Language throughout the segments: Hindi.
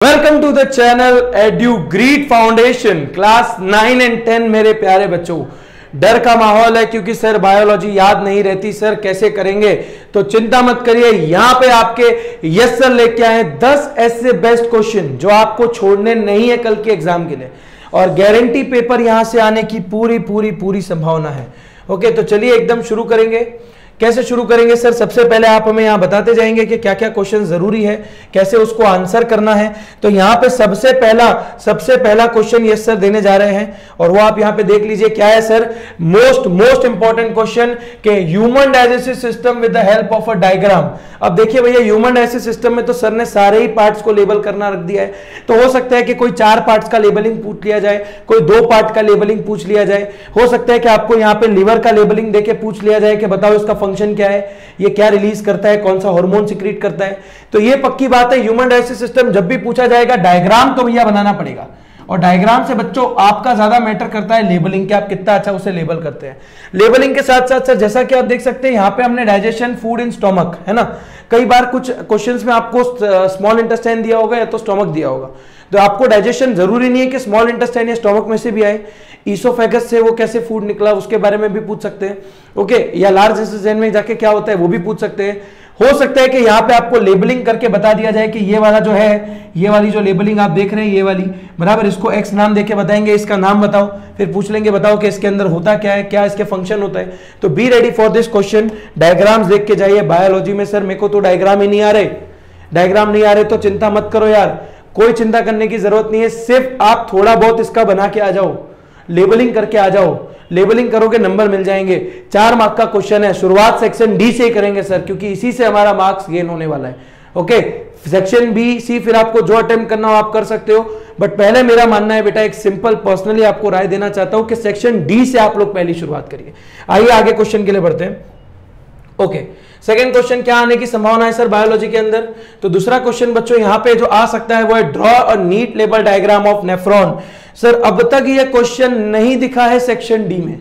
Welcome to the channel Edugrid foundation class 9 and 10। मेरे प्यारे बच्चों, डर का माहौल है क्योंकि सर बायोलॉजी याद नहीं रहती, सर कैसे करेंगे? तो चिंता मत करिए, यहां पे आपके यस सर लेके आए 10 ऐसे बेस्ट क्वेश्चन जो आपको छोड़ने नहीं है कल के एग्जाम के लिए, और गारंटी पेपर यहां से आने की पूरी पूरी पूरी संभावना है। ओके, तो चलिए एकदम शुरू करेंगे। कैसे शुरू करेंगे सर? सबसे पहले आप हमें यहां बताते जाएंगे कि क्या क्या क्वेश्चन जरूरी है, कैसे उसको आंसर करना है। तो यहां पे सबसे पहला क्वेश्चन यस सर देने जा रहे हैं, और वो आप यहां पे देख लीजिए क्या है सर। मोस्ट इंपॉर्टेंट क्वेश्चन के human digestive system with the help of a diagram. अब देखिए भैया, ह्यूमन डाइजेस्टिव सिस्टम में तो सर ने सारे ही पार्ट्स को लेबल करना रख दिया है, तो हो सकता है कि कोई 4 पार्ट्स का लेबलिंग पूछ लिया जाए, कोई 2 पार्ट का लेबलिंग पूछ लिया जाए, हो सकता है कि आपको यहां पे लीवर का लेबलिंग देके पूछ लिया जाए कि बताओ इसका फंक्शन क्या है, ये क्या रिलीज करता है, कौन सा हार्मोन सिक्रीट करता है। तो ये पक्की बात है, ह्यूमन डाइजेस्टिव सिस्टम जब भी पूछा जाएगा डायग्राम तो भैया बनाना पड़ेगा, और डायग्राम से बच्चों आपका ज्यादा मैटर करता है लेबलिंग के, आप कितना अच्छा उसे लेबल करते हैं। लेबलिंग के साथ साथ सर जैसा कि आप देख सकते हैं यहां पे हमने डाइजेशन फूड इन स्टोमक है ना, कई बार कुछ क्वेश्चंस में आपको स्मॉल इंटेस्टाइन दिया होगा या तो स्टोमक दिया होगा, तो आपको डाइजेशन जरूरी नहीं है कि स्मॉल इंटेस्टाइन या स्टोमक में से भी आए, ईसोफेगस से वो कैसे फूड निकला उसके बारे में भी पूछ सकते हैं। ओके, या लार्ज इंटेस्टाइन में जाके क्या होता है वो भी पूछ सकते हैं। हो सकता है कि यहाँ पे आपको लेबलिंग करके बता दिया जाए कि ये वाला जो है, ये वाली जो लेबलिंग आप देख रहे हैं ये वाली बराबर, इसको एक्स नाम देके बताएंगे, इसका नाम बताओ, फिर पूछ लेंगे बताओ कि इसके अंदर होता क्या है, क्या इसके फंक्शन होता है। तो be ready for this question, diagrams देख के जाइए। बायोलॉजी में सर मेरे को तो डायग्राम ही नहीं आ रहे, डायग्राम नहीं आ रहे तो चिंता मत करो यार, कोई चिंता करने की जरूरत नहीं है, सिर्फ आप थोड़ा बहुत इसका बना के आ जाओ, लेबलिंग करके आ जाओ। लेबलिंग करोगे नंबर मिल जाएंगे। 4 मार्क का क्वेश्चन है, शुरुआत सेक्शन डी से ही करेंगे सर, क्योंकि इसी से हमारा मार्क्स गेन होने वाला है। ओके, सेक्शन बी सी फिर आपको जो अटेम्प्ट करना हो आप कर सकते हो, बट पहले मेरा मानना है बेटा, एक सिंपल पर्सनली आपको राय देना चाहता हूं कि सेक्शन डी से आप लोग पहली शुरुआत करिए। आइए आगे क्वेश्चन के लिए बढ़ते हैं। ओके, सेकंड क्वेश्चन क्या आने की संभावना है सर बायोलॉजी के अंदर? तो दूसरा क्वेश्चन बच्चों यहां पे जो आ सकता है वो है draw a neat label diagram of nephron. Sir अब तक ये क्वेश्चन नहीं दिखा है सेक्शन डी में,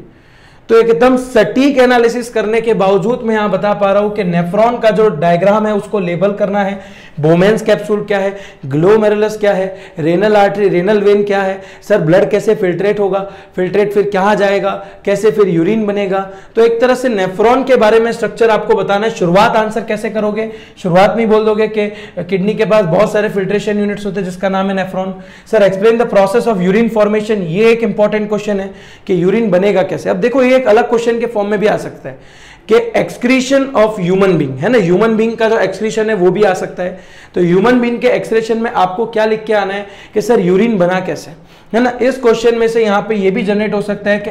तो एकदम सटीक एनालिसिस करने के बावजूद मैं यहां बता पा रहा हूं कि नेफ्रॉन का जो डायग्राम है उसको लेबल करना है। बोमेन्स कैप्सूल क्या है, ग्लोमेरुलस क्या है, रेनल आर्टरी रेनल वेन क्या है, सर ब्लड कैसे फिल्ट्रेट होगा, फिल्ट्रेट फिर कहां जाएगा, कैसे फिर यूरिन बनेगा। तो एक तरह से नेफ्रॉन के बारे में स्ट्रक्चर आपको बताना है। शुरुआत आंसर कैसे करोगे? शुरुआत में बोल दोगे कि किडनी के पास बहुत सारे फिल्ट्रेशन यूनिट्स होते हैं जिसका नाम है nephron. Sir explain the process of urine formation, ये एक इंपॉर्टेंट क्वेश्चन है कि यूरिन बनेगा कैसे। अब देखो ये एक अलग क्वेश्चन के फॉर्म में भी आ सकता है कि एक्सक्रीशन ऑफ ह्यूमन बीइंग है ना, ह्यूमन बीइंग का जो एक्सक्रीशन है वो भी आ सकता है। तो ह्यूमन बीइंग के एक्सक्रीशन में आपको क्या लिख के आना है कि सर यूरिन बना कैसे, है ना। इस क्वेश्चन में से यहां पे ये भी जनरेट हो सकता है कि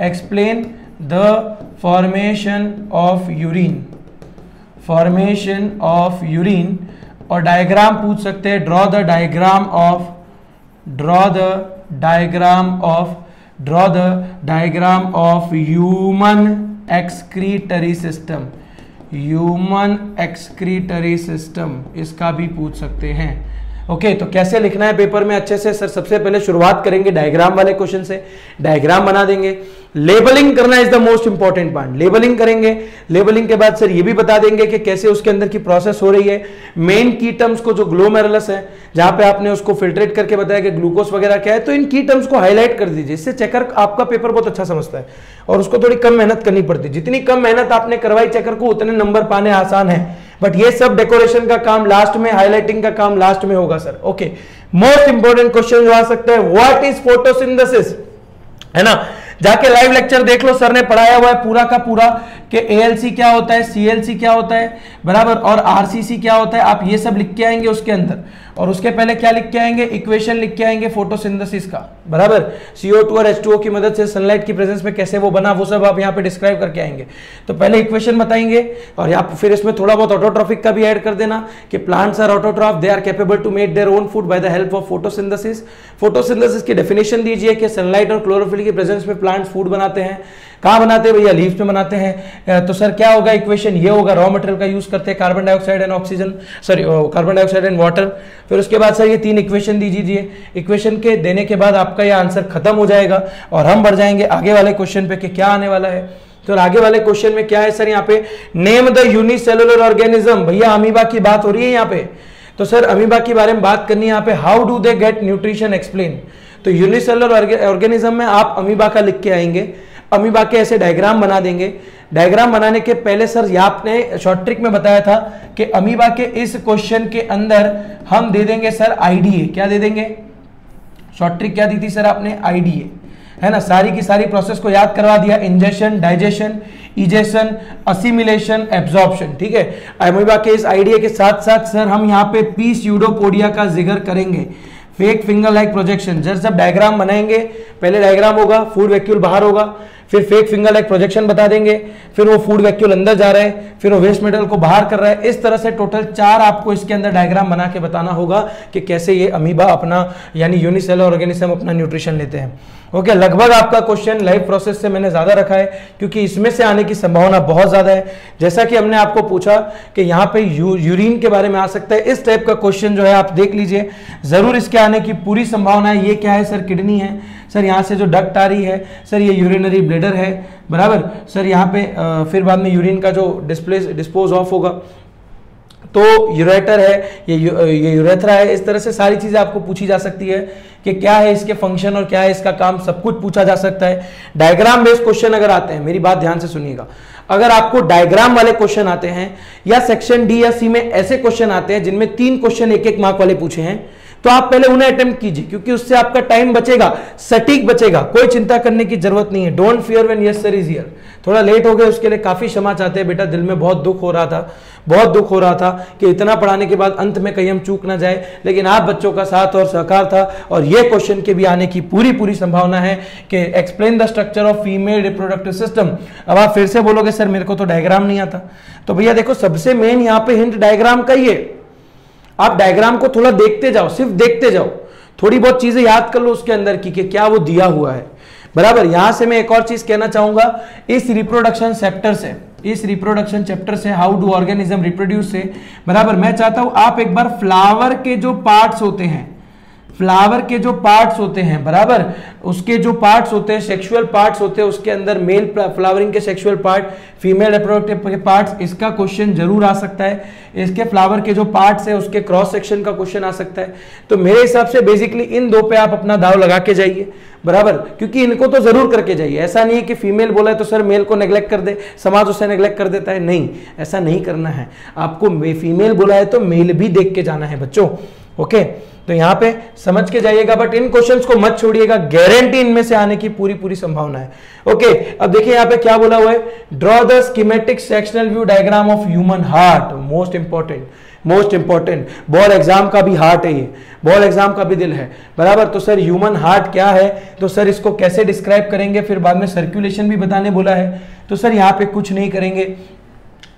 explain the formation of urine, और डायग्राम पूछ सकते हैं, draw the diagram of human excretory system, इसका भी पूछ सकते हैं। ओके, तो कैसे लिखना है पेपर में अच्छे से? सर सबसे पहले शुरुआत करेंगे डायग्राम वाले क्वेश्चन से, डायग्राम बना देंगे। लेबलिंग करना is the most important part, labelling करेंगे। लेबलिंग के बाद सर ये भी बता देंगे कि कैसे उसके अंदर की प्रोसेस हो रही है। मेन की टर्म्स को, जो ग्लोमेरुलस है जहां पे आपने उसको फिल्ट्रेट करके बताया कि ग्लूकोज वगैरह क्या है, तो इन की टर्म्स को हाईलाइट कर दीजिए, इससे चेकर आपका पेपर बहुत अच्छा समझता है और उसको थोड़ी कम मेहनत करनी पड़ती है। जितनी कम मेहनत आपने करवाई चेकर को उतने नंबर पाने आसान है, बट ये सब डेकोरेशन का काम लास्ट में, हाईलाइटिंग का काम लास्ट में होगा sir. Okay, most important question जो आ सकता है, व्हाट इज फोटोसिंथेसिस, है ना। जाके लाइव लेक्चर देख लो, सर ने पढ़ाया हुआ है पूरा का पूरा कि एएलसी क्या होता है, सीएलसी क्या होता है बराबर, और आरसीसी क्या होता है। आप ये सब लिख के आएंगे उसके अंदर, और उसके पहले क्या लिख के आएंगे, इक्वेशन लिख के आएंगे फोटोसिंथेसिस का बराबर। CO2 और H2O की मदद से सनलाइट की प्रेजेंस में कैसे वो बना, वो सब आप यहाँ पे डिस्क्राइब करके आएंगे। तो पहले इक्वेशन बताएंगे, और यहाँ फिर इसमें थोड़ा बहुत ऑटोट्रॉफिक का भी ऐड कर देना कि plants are autotroph, they are capable to make their own food by the help of photosynthesis. Photosynthesis की डेफिनेशन दीजिए कि सनलाइट और क्लोरोफिल की प्रेजेंस में प्लांट्स फूड बनाते हैं। कहां बनाते हैं भैया? लीव्स में बनाते हैं। तो सर क्या होगा इक्वेशन? ये होगा, रॉ मटेरियल का यूज करते हैं carbon dioxide and oxygen, sorry carbon dioxide and water. फिर उसके बाद सर ये 3 इक्वेशन दीजिए। इक्वेशन के देने के बाद आपका ये आंसर खत्म हो जाएगा, और हम बढ़ जाएंगे आगे वाले क्वेश्चन पे कि क्या आने वाला है। तो आगे वाले क्वेश्चन में क्या है सर, यहाँ पे नेम द यूनिसेलुलर ऑर्गेनिज्म, भैया अमीबा की बात हो रही है यहाँ पे। तो सर अमीबा के बारे में बात करनी है यहाँ पे, how do they get nutrition explain. तो यूनिसेलुलर ऑर्गेनिज्म में आप अमीबा का लिख के आएंगे, अमीबा के ऐसे डायग्राम बना देंगे। डायग्राम बनाने के पहले सर आपने शॉर्ट ट्रिक में बताया था कि अमीबा के इस क्वेश्चन के अंदर हम दे देंगे सर आईडीए। क्या दे देंगे? शॉर्ट ट्रिक क्या दी थी सर आपने? आईडीए, है ना। सारी की सारी प्रोसेस को याद करवा दिया, ingestion, digestion, egestion, assimilation, absorption, ठीक है। अमीबा के इस आईडीए के साथ साथ सर हम यहाँ पे पी स्यूडोपोडिया का जिक्र करेंगे, फेक फिंगर लाइक प्रोजेक्शन। जब डायग्राम बनाएंगे, पहले डायग्राम होगा, फूड वैक्यूल बाहर होगा, फिर फेक फिंगर लाइक प्रोजेक्शन बता देंगे, फिर वो फूड वैक्यूल अंदर जा रहा है, फिर वो वेस्ट मटेरियल को बाहर कर रहा है। इस तरह से टोटल 4 आपको इसके अंदर डायग्राम बना के बताना होगा कि कैसे ये अमीबा अपना यानी यूनिसेलुलर ऑर्गेनिज्म अपना न्यूट्रिशन लेते हैं। ओके, लगभग आपका क्वेश्चन लाइव प्रोसेस से मैंने ज्यादा रखा है क्योंकि इसमें से आने की संभावना बहुत ज्यादा है। जैसा कि हमने आपको पूछा कि यहाँ पे यूरिन के बारे में आ सकता है, इस टाइप का क्वेश्चन जो है आप देख लीजिए, जरूर इसके आने की पूरी संभावना है। ये क्या है सर? किडनी है सर, यहाँ से जो डक्ट आ रही है सर ये यूरिनरी ब्लेडर है, बराबर सर। यहाँ पे फिर बाद में यूरिन का जो डिस्पोज ऑफ होगा तो यूरेटर है, ये यूरेथ्रा है। इस तरह से सारी चीजें आपको पूछी जा सकती है कि क्या है इसके फंक्शन और क्या है इसका काम, सब कुछ पूछा जा सकता है। डायग्राम बेस्ड क्वेश्चन अगर आते हैं, मेरी बात ध्यान से सुनिएगा, अगर आपको डायग्राम वाले क्वेश्चन आते हैं या सेक्शन डी या सी में ऐसे क्वेश्चन आते हैं जिनमें 3 क्वेश्चन 1-1 मार्क वाले पूछे हैं, तो आप पहले उन्हें अटेम्प्ट कीजिए क्योंकि उससे आपका टाइम बचेगा, सटीक बचेगा, कोई चिंता करने की जरूरत नहीं है। Don't fear when yes sir is here. थोड़ा लेट हो गए उसके लिए काफी क्षमा चाहते हैं बेटा, दिल में बहुत दुख हो रहा था, बहुत दुख हो रहा था कि इतना पढ़ाने के बाद अंत में कहीं हम चूक ना जाए, लेकिन आप बच्चों का साथ और सहकार था और ये क्वेश्चन के भी आने की पूरी संभावना है कि explain the structure of female reproductive system. अब आप फिर से बोलोगे सर मेरे को तो डायग्राम नहीं आता, तो भैया देखो सबसे मेन यहाँ पे हिंट डायग्राम का ही है। आप डायग्राम को थोड़ा देखते जाओ, सिर्फ देखते जाओ, थोड़ी बहुत चीजें याद कर लो उसके अंदर की कि क्या वो दिया हुआ है, बराबर। यहां से मैं एक और चीज कहना चाहूंगा, इस रिप्रोडक्शन चैप्टर से हाउ डू ऑर्गेनिज्म रिप्रोड्यूस से, बराबर, मैं चाहता हूं आप एक बार फ्लावर के जो पार्ट्स होते हैं, बराबर, उसके जो पार्ट्स होते हैं, सेक्सुअल पार्ट्स होते हैं, उसके अंदर मेल फ्लावरिंग के सेक्सुअल पार्ट, फीमेल रिप्रोडक्टिव के पार्ट्स, इसका क्वेश्चन जरूर आ सकता है। इसके फ्लावर के जो पार्ट्स है उसके क्रॉस सेक्शन का क्वेश्चन आ सकता है। तो मेरे हिसाब से बेसिकली इन 2 पे आप अपना दाव लगा के जाइए, बराबर, क्योंकि इनको तो जरूर करके जाइए। ऐसा नहीं है कि फीमेल बोला है तो सर मेल को नेग्लेक्ट कर दे, समाज उसे नेग्लेक्ट कर देता है, नहीं, ऐसा नहीं करना है। आपको फीमेल बोला है तो मेल भी देख के जाना है बच्चों। ओके, तो यहां पे समझ के जाइएगा, बट इन क्वेश्चंस को मत छोड़िएगा, गारंटी इनमें से आने की पूरी संभावना है। ओके, अब देखिए यहां पे क्या बोला हुआ है, draw the schematic sectional view diagram of human heart. Most important board exam का भी हार्ट है, ये बोर्ड एग्जाम का भी दिल है, बराबर। तो सर ह्यूमन हार्ट क्या है, तो सर इसको कैसे डिस्क्राइब करेंगे, फिर बाद में सर्कुलेशन भी बताने बोला है। तो सर यहाँ पे कुछ नहीं करेंगे,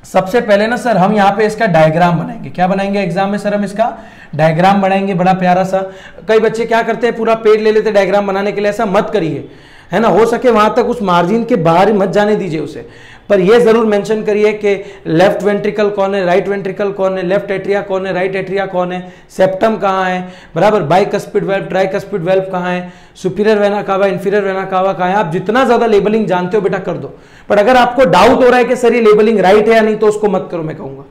सबसे पहले ना सर हम यहाँ पे इसका डायग्राम बनाएंगे। क्या बनाएंगे एग्जाम में सर? हम इसका डायग्राम बनाएंगे, बड़ा प्यारा सा। कई बच्चे क्या करते हैं, पूरा पेज ले लेते डायग्राम बनाने के लिए, ऐसा मत करिए, है ना। हो सके वहां तक उस मार्जिन के बाहर मत जाने दीजिए उसे, पर यह जरूर मेंशन करिए कि लेफ्ट वेंट्रिकल कौन है, राइट वेंट्रिकल कौन है, लेफ्ट एट्रिया कौन है, राइट एट्रिया कौन है, सेप्टम कहाँ है, बराबर, बाइकस्पिड वाल्व, ट्राइकस्पिड वाल्व कहाँ है, superior vena cava, inferior vena cava कहाँ है। आप जितना ज्यादा लेबलिंग जानते हो बेटा कर दो, पर अगर आपको डाउट हो रहा है कि सर ये लेबलिंग राइट है या नहीं, तो उसको मत करो, मैं कहूंगा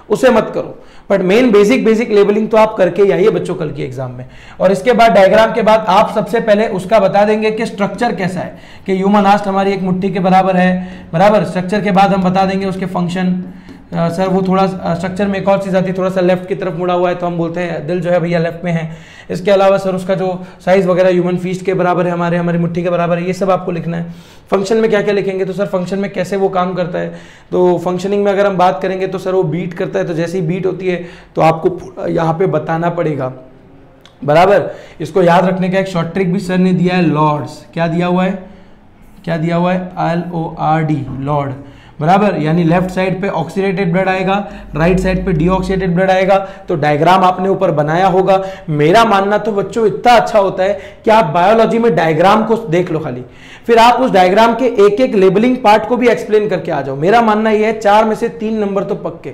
उसे मत करो। बट मेन बेसिक लेबलिंग तो आप करके आइए बच्चों कल की एग्जाम में। और इसके बाद डायग्राम के बाद आप सबसे पहले उसका बता देंगे कि स्ट्रक्चर कैसा है, कि ह्यूमन हार्ट हमारी एक मुट्ठी के बराबर है, बराबर। स्ट्रक्चर के बाद हम बता देंगे उसके फंक्शन। सर वो थोड़ा स्ट्रक्चर में एक और चीज आती है, थोड़ा सा लेफ्ट की तरफ मुड़ा हुआ है तो हम बोलते हैं दिल जो है भैया लेफ्ट में है। इसके अलावा सर उसका जो साइज वगैरह ह्यूमन फीस्ट के बराबर है, हमारी मुट्ठी के बराबर है, ये सब आपको लिखना है। फंक्शन में क्या क्या लिखेंगे, तो सर फंक्शन में कैसे वो काम करता है, तो फंक्शनिंग में अगर हम बात करेंगे तो सर वो बीट करता है, तो जैसे ही बीट होती है तो आपको यहाँ पे बताना पड़ेगा, बराबर। इसको याद रखने का एक शॉर्ट ट्रिक भी सर ने दिया है, लॉर्ड्स। क्या दिया हुआ है LORD, लॉर्ड, बराबर। यानी लेफ्ट साइड पे ऑक्सीडेटेड ब्लड आएगा, राइट साइड पे डीऑक्सीडेटेड ब्लड आएगा। तो डायग्राम आपने ऊपर बनाया होगा। मेरा मानना तो बच्चों इतना अच्छा होता है कि आप बायोलॉजी में डायग्राम को देख लो खाली, फिर आप उस डायग्राम के एक लेबलिंग पार्ट को भी एक्सप्लेन करके आ जाओ। मेरा मानना यह है 4 में से 3 नंबर तो पक्के,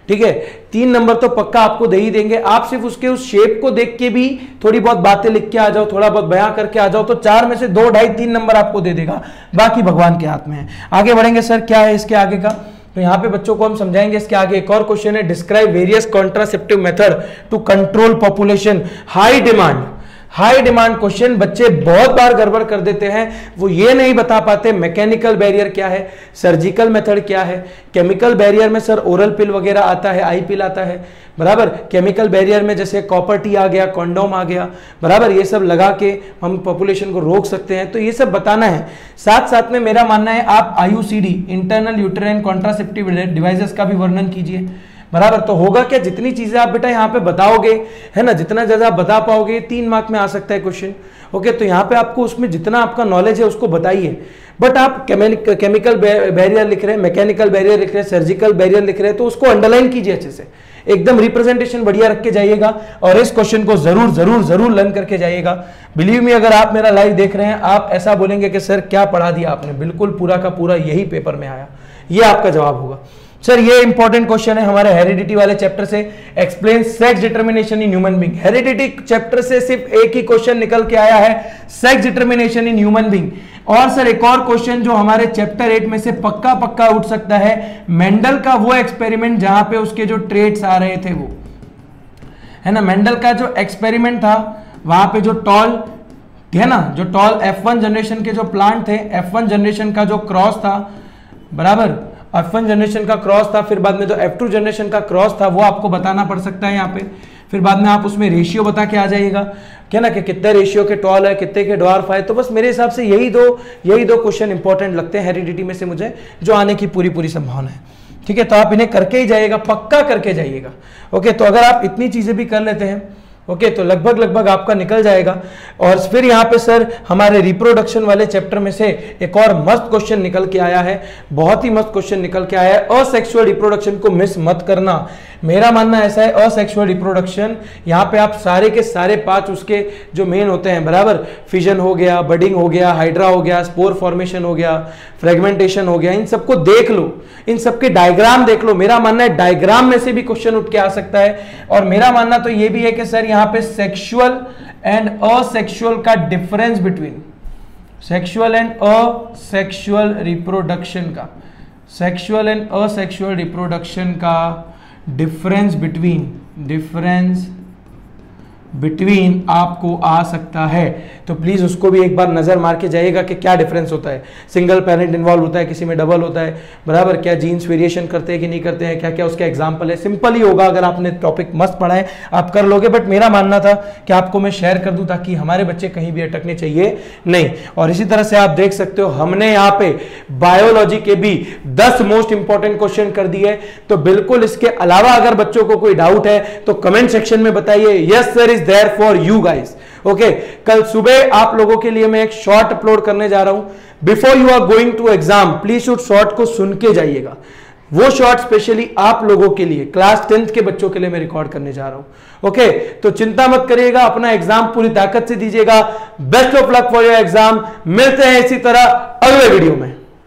ठीक है, 3 नंबर तो पक्का आपको दे ही देंगे। आप सिर्फ उसके उस शेप को देख के भी थोड़ी बहुत बातें लिख के आ जाओ, थोड़ा बहुत बयां करके आ जाओ, तो 4 में से 2, 2.5, 3 नंबर आपको दे देगा। बाकी भगवान के हाथ में है। आगे बढ़ेंगे सर, क्या है इसके आगे का, तो यहाँ पे बच्चों को हम समझाएंगे। इसके आगे एक और क्वेश्चन है, describe various contraceptive method to control population high demand. High demand question बच्चे बहुत बार गड़बड़ कर देते हैं, वो ये नहीं बता पाते मैकेनिकल बैरियर क्या है, सर्जिकल मेथड क्या है। केमिकल बैरियर में सर ओरल पिल वगैरह आता है, आई पिल आता है, बराबर। केमिकल बैरियर में जैसे कॉपर टी आ गया, कॉन्डोम आ गया, बराबर, ये सब लगा के हम पॉपुलेशन को रोक सकते हैं, तो ये सब बताना है। साथ साथ में मेरा मानना है आप IUCD internal uterine contraceptive devices का भी वर्णन कीजिए, बराबर। तो होगा क्या, जितनी चीजें आप बेटा यहाँ पे बताओगे, है ना, जितना ज्यादा आप बता पाओगे 3 मार्क में आ सकता है क्वेश्चन। ओके, तो यहाँ पे आपको उसमें जितना आपका नॉलेज है उसको बताइए। बट आप केमिकल बैरियर लिख रहे हैं, मैकेनिकल बैरियर लिख रहे हैं, सर्जिकल बैरियर लिख रहे हैं, तो उसको अंडरलाइन कीजिए अच्छे से, एकदम रिप्रेजेंटेशन बढ़िया रख के जाइएगा और इस क्वेश्चन को जरूर जरूर जरूर लर्न करके जाइएगा। बिलीव मी, अगर आप मेरा लाइव देख रहे हैं, आप ऐसा बोलेंगे कि सर क्या पढ़ा दिया आपने, बिल्कुल पूरा का पूरा यही पेपर में आया, ये आपका जवाब होगा। सर ये इंपॉर्टेंट क्वेश्चन है हमारे हेरिडिटी वाले चैप्टर से, explain sex determination in human being. Heredity chapter से सिर्फ एक ही क्वेश्चन निकल के आया है, sex determination in human being. और सर एक और क्वेश्चन जो हमारे चैप्टर 8 में से पक्का पक्का उठ सकता है, मेंडल का वो एक्सपेरिमेंट जहां पे उसके जो ट्रेड्स आ रहे थे, वो है ना, मेंडल का जो एक्सपेरिमेंट था वहां पे जो टॉल है ना, जो टॉल F1 जनरेशन के जो प्लांट थे, F1 जनरेशन का जो क्रॉस था, बराबर, F1 जनरेशन का क्रॉस था, फिर बाद में जो F2 जनरेशन का क्रॉस था, वो आपको बताना पड़ सकता है यहाँ पे। फिर बाद में आप उसमें रेशियो बता के आ जाइएगा, क्या ना, कि कितने रेशियो के टॉल है, कितने के ड्वार्फ है। तो बस मेरे हिसाब से यही दो क्वेश्चन इंपॉर्टेंट लगते हैं हेरिडिटी में से मुझे, जो आने की पूरी संभावना है। ठीक है, तो आप इन्हें करके ही जाइएगा, पक्का करके जाइएगा। ओके, तो अगर आप इतनी चीजें भी कर लेते हैं, ओके, तो लगभग आपका निकल जाएगा। और फिर यहाँ पे सर हमारे रिप्रोडक्शन वाले चैप्टर में से एक और मस्त क्वेश्चन निकल के आया है, बहुत ही मस्त क्वेश्चन निकल के आया है। असेक्सुअल रिप्रोडक्शन को मिस मत करना, मेरा मानना ऐसा है, असेक्सुअल रिप्रोडक्शन यहाँ पे आप सारे के सारे 5 उसके जो मेन होते हैं, बराबर, फिजन हो गया, बडिंग हो गया, हाइड्रा हो गया, स्पोर फॉर्मेशन हो गया, फ्रेगमेंटेशन हो गया, इन सबको देख लो, इन सबके डायग्राम देख लो। मेरा मानना है डायग्राम में से भी क्वेश्चन उठ के आ सकता है। और मेरा मानना तो ये भी है कि सर यहाँ पे सेक्सुअल एंड असेक्सुअल का difference between sexual and asexual reproduction का, सेक्सुअल एंड असेक्सुअल रिप्रोडक्शन का डिफरेंस बिटवीन आपको आ सकता है। तो प्लीज उसको भी एक बार नजर मार के जाइएगा कि क्या डिफरेंस होता है, सिंगल पेरेंट इन्वॉल्व होता है, किसी में डबल होता है, बराबर, क्या जीन्स वेरिएशन करते हैं कि नहीं करते हैं, क्या क्या उसका एग्जांपल है। सिंपल ही होगा, अगर आपने टॉपिक मस्त पढ़ा है आप कर लोगे। बट मेरा मानना था कि आपको मैं शेयर कर दूं ताकि हमारे बच्चे कहीं भी अटकने चाहिए नहीं। और इसी तरह से आप देख सकते हो हमने यहाँ पे बायोलॉजी के भी 10 मोस्ट इंपॉर्टेंट क्वेश्चन कर दिए। तो बिल्कुल इसके अलावा अगर बच्चों को कोई डाउट है तो कमेंट सेक्शन में बताइए, yes sir is there for you guys. Okay, कल सुबह आप लोगों के लिए मैं एक शॉर्ट अपलोड करने जा रहा हूं, before you are going to exam please should short को सुन के जाइएगा। वो शॉर्ट स्पेशली आप लोगों के लिए, क्लास 10th के बच्चों के लिए मैं रिकॉर्ड करने जा रहा हूं। ओके, तो चिंता मत करिएगा, अपना एग्जाम पूरी ताकत से दीजिएगा। Best of luck for your exam. मिलते हैं इसी तरह अगले वीडियो में।